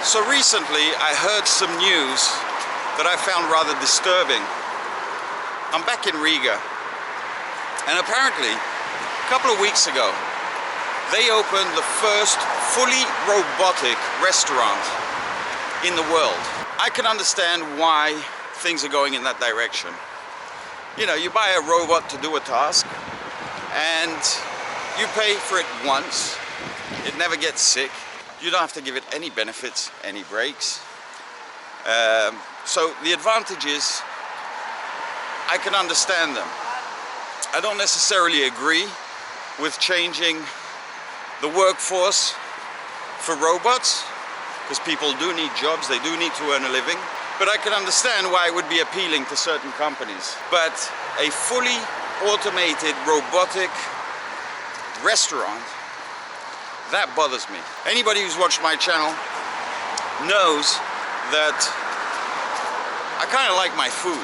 So recently I heard some news that I found rather disturbing. I'm back in Riga, and apparently a couple of weeks ago they opened the first fully robotic restaurant in the world. I can understand why things are going in that direction. You know, you buy a robot to do a task and you pay for it once. It never gets sick. You don't have to give it any benefits, any breaks. So the advantages, I can understand them. I don't necessarily agree with changing the workforce for robots, because people do need jobs, they do need to earn a living. But I can understand why it would be appealing to certain companies. But a fully automated robotic restaurant, that bothers me. Anybody who's watched my channel knows that I kind of like my food.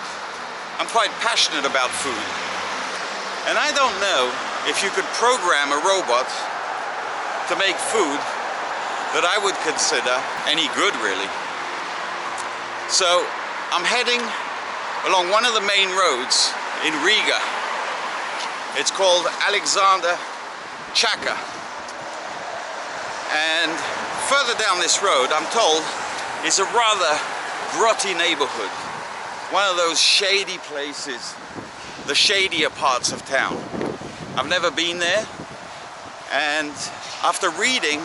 I'm quite passionate about food. And I don't know if you could program a robot to make food that I would consider any good, really. So I'm heading along one of the main roads in Riga. It's called Alexander Chaka. And further down this road, I'm told, is a rather grotty neighborhood. One of those shady places, the shadier parts of town. I've never been there, and after reading,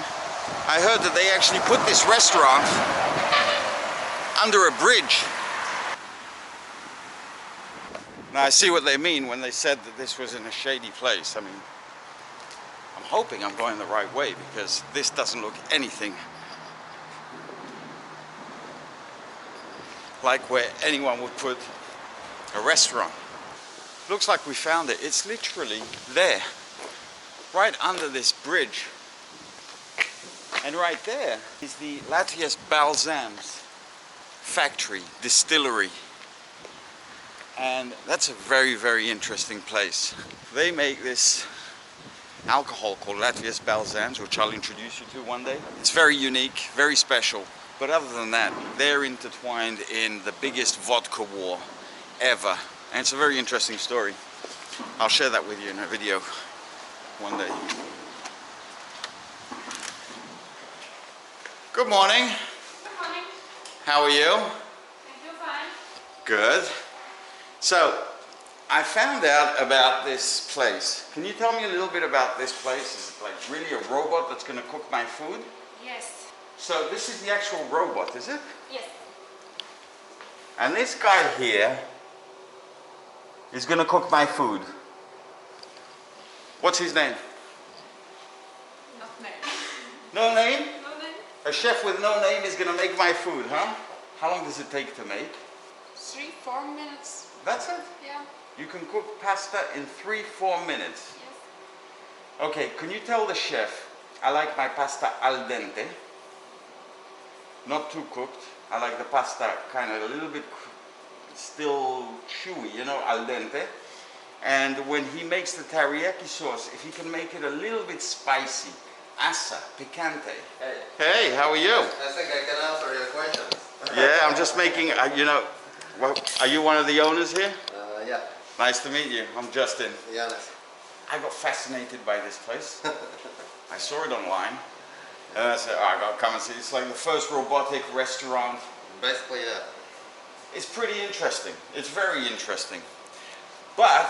I heard that they actually put this restaurant under a bridge. Now I see what they mean when they said that this was in a shady place. I mean, I'm hoping I'm going the right way, because this doesn't look anything like where anyone would put a restaurant. Looks like we found it. It's literally there, right under this bridge. And right there is the Latvia's Balsams factory, distillery. And that's a very, very interesting place. They make this alcohol called Latvia's Balsams, which I'll introduce you to one day. It's very unique, very special. But other than that, they're intertwined in the biggest vodka war ever. And it's a very interesting story. I'll share that with you in a video one day. Good morning. Good morning. How are you? I feel fine. Good. So, I found out about this place. Can you tell me a little bit about this place? Is it like really a robot that's going to cook my food? Yes. So this is the actual robot, is it? Yes. And this guy here is going to cook my food. What's his name? Not name. No name? No name. A chef with no name is going to make my food, huh? How long does it take to make? 3-4 minutes. That's it? Yeah. You can cook pasta in 3-4 minutes. Yes. Okay, can you tell the chef I like my pasta al dente, not too cooked. I like the pasta kind of a little bit still chewy, you know, al dente. And when he makes the teriyaki sauce, if he can make it a little bit spicy, asa, picante. Hey, how are you? I think I can answer your questions. Yeah, I'm just making, you know, well, are you one of the owners here? Yeah. Nice to meet you. I'm Justin. Janis. I got fascinated by this place. I saw it online. And I said, oh, I gotta come and see. It's like the first robotic restaurant. Basically, yeah. It's pretty interesting. It's very interesting. But,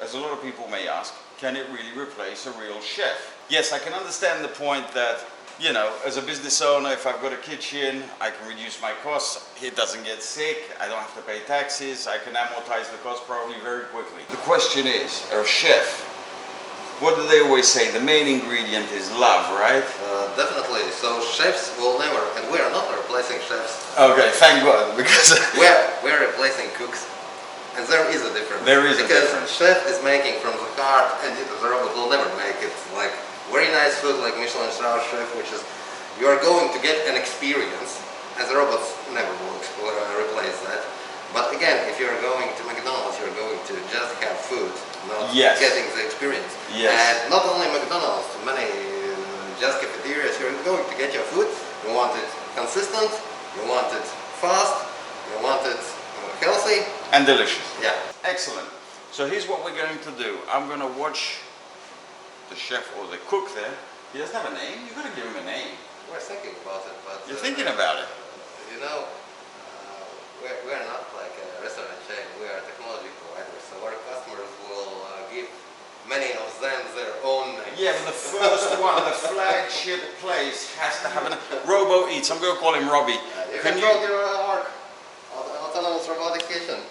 as a lot of people may ask, can it really replace a real chef? Yes, I can understand the point that, you know, as a business owner, if I've got a kitchen, I can reduce my costs. It doesn't get sick. I don't have to pay taxes. I can amortize the cost probably very quickly. The question is, a chef, what do they always say? The main ingredient is love, right? Definitely. So chefs will never, and we are not replacing chefs. Okay, thank God, because we're replacing cooks, and there is a difference. There is a difference. Because chef is making from the heart, and the robot will never make it like very nice food like Michelin star chef, which is you are going to get an experience, and the robots never will replace that. But again, if you're going to McDonald's, you're going to just have food, not getting the experience. Yes. And not only McDonald's, many just cafeterias, you're going to get your food, You want it consistent, you want it fast, you want it healthy. And delicious. Yeah. Excellent. So here's what we're going to do. I'm going to watch the chef or the cook there. He doesn't have a name. You've got to give him a name. We're thinking about it, but... You're thinking about it? You know, we're not like a restaurant chain. We are a technology provider, so our customers will give many of them their own names. Yeah, but the first one, the flagship place, has to have a Robo Eats. I'm going to call him Robby. You can call your ARC, Autonomous Robotic Kitchen.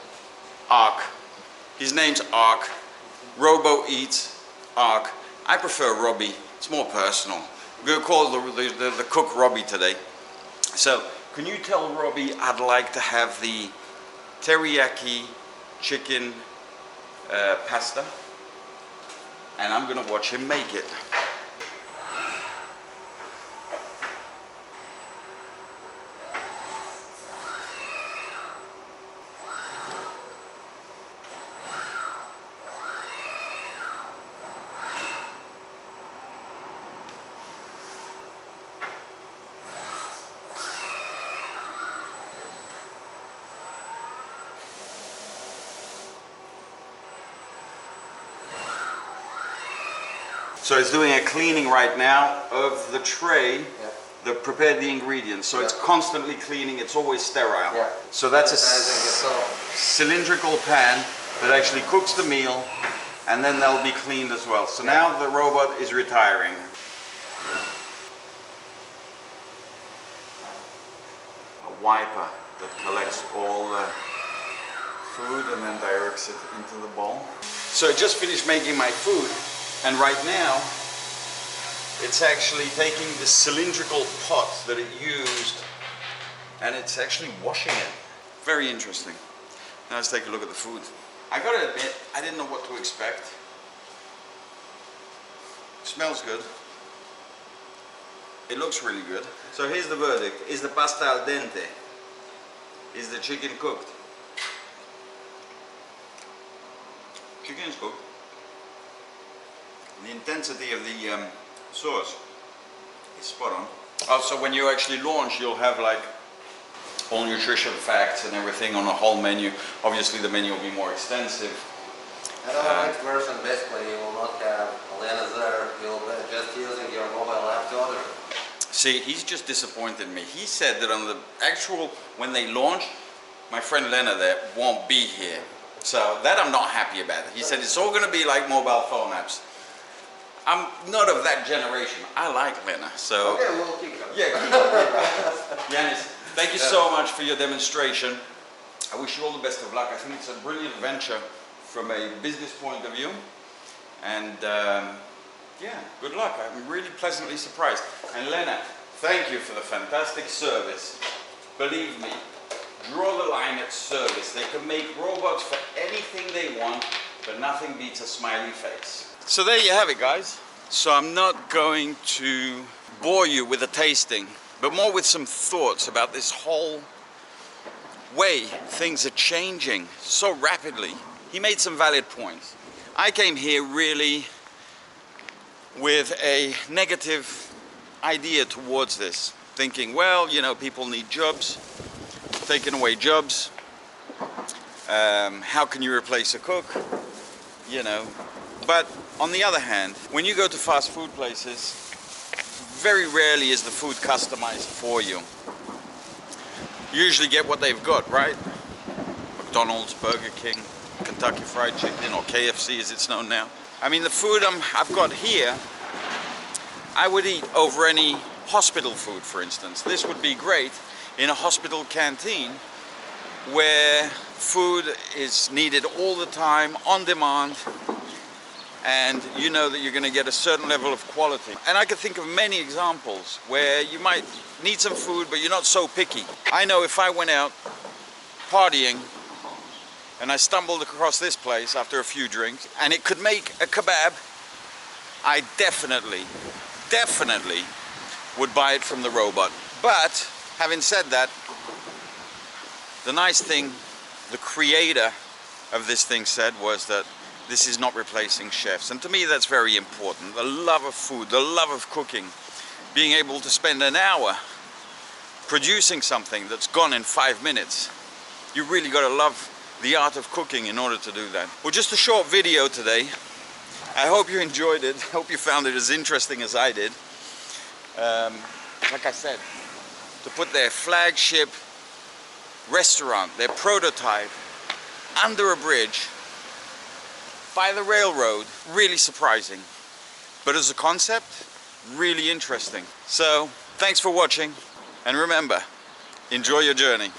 ARC. His name's ARC. Robo Eats, ARC. I prefer Robby. It's more personal. We're going to call the cook Robby today. So, can you tell Robby I'd like to have the teriyaki chicken pasta, and I'm going to watch him make it. So it's doing a cleaning right now of the tray that prepared the ingredients. So it's constantly cleaning, it's always sterile. Yeah. So that's a cylindrical pan that actually cooks the meal, and then they'll be cleaned as well. So now the robot is retiring. A wiper that collects all the food and then directs it into the bowl. So I just finished making my food. And right now, it's actually taking the cylindrical pot that it used and it's actually washing it. Very interesting. Now let's take a look at the food. I gotta admit, I didn't know what to expect. It smells good. It looks really good. So here's the verdict. Is the pasta al dente? Is the chicken cooked? Chicken is cooked. The intensity of the sauce is spot on. Also, when you actually launch, you'll have like all nutrition facts and everything on a whole menu. Obviously, the menu will be more extensive. And on the next version, basically, you will not have Lena there. You'll be just using your mobile app to order. See, he's just disappointed me. He said that on the actual, when they launch, my friend Lena there won't be here. So that I'm not happy about. He said it's all going to be like mobile phone apps. I'm not of that generation. I like Lena, so... Okay, we'll keep it. Yeah, keep it. Janis, thank you so much for your demonstration. I wish you all the best of luck. I think it's a brilliant venture from a business point of view. And yeah, good luck. I'm really pleasantly surprised. And Lena, thank you for the fantastic service. Believe me, draw the line at service. They can make robots for anything they want, but nothing beats a smiley face. So there you have it, guys. So I'm not going to bore you with a tasting, but more with some thoughts about this whole way things are changing so rapidly. He made some valid points. I came here really with a negative idea towards this, thinking, well, you know, people need jobs, taking away jobs. How can you replace a cook? You know, but on the other hand, when you go to fast food places, very rarely is the food customized for you. You usually get what they've got, right? McDonald's, Burger King, Kentucky Fried Chicken, or KFC as it's known now. I mean, the food I've got here, I would eat over any hospital food, for instance. This would be great in a hospital canteen where food is needed all the time, on demand, and you know that you're going to get a certain level of quality. And I could think of many examples where you might need some food, but you're not so picky. I know if I went out partying and I stumbled across this place after a few drinks and it could make a kebab, I definitely would buy it from the robot. But having said that, the nice thing the creator of this thing said was that this is not replacing chefs. And to me that's very important. The love of food, the love of cooking. Being able to spend an hour producing something that's gone in 5 minutes. You really got to love the art of cooking in order to do that. Well, just a short video today. I hope you enjoyed it. I hope you found it as interesting as I did. Like I said, to put their flagship restaurant, their prototype, under a bridge, by the railroad, really surprising. But as a concept, really interesting. So, thanks for watching, and remember, enjoy your journey.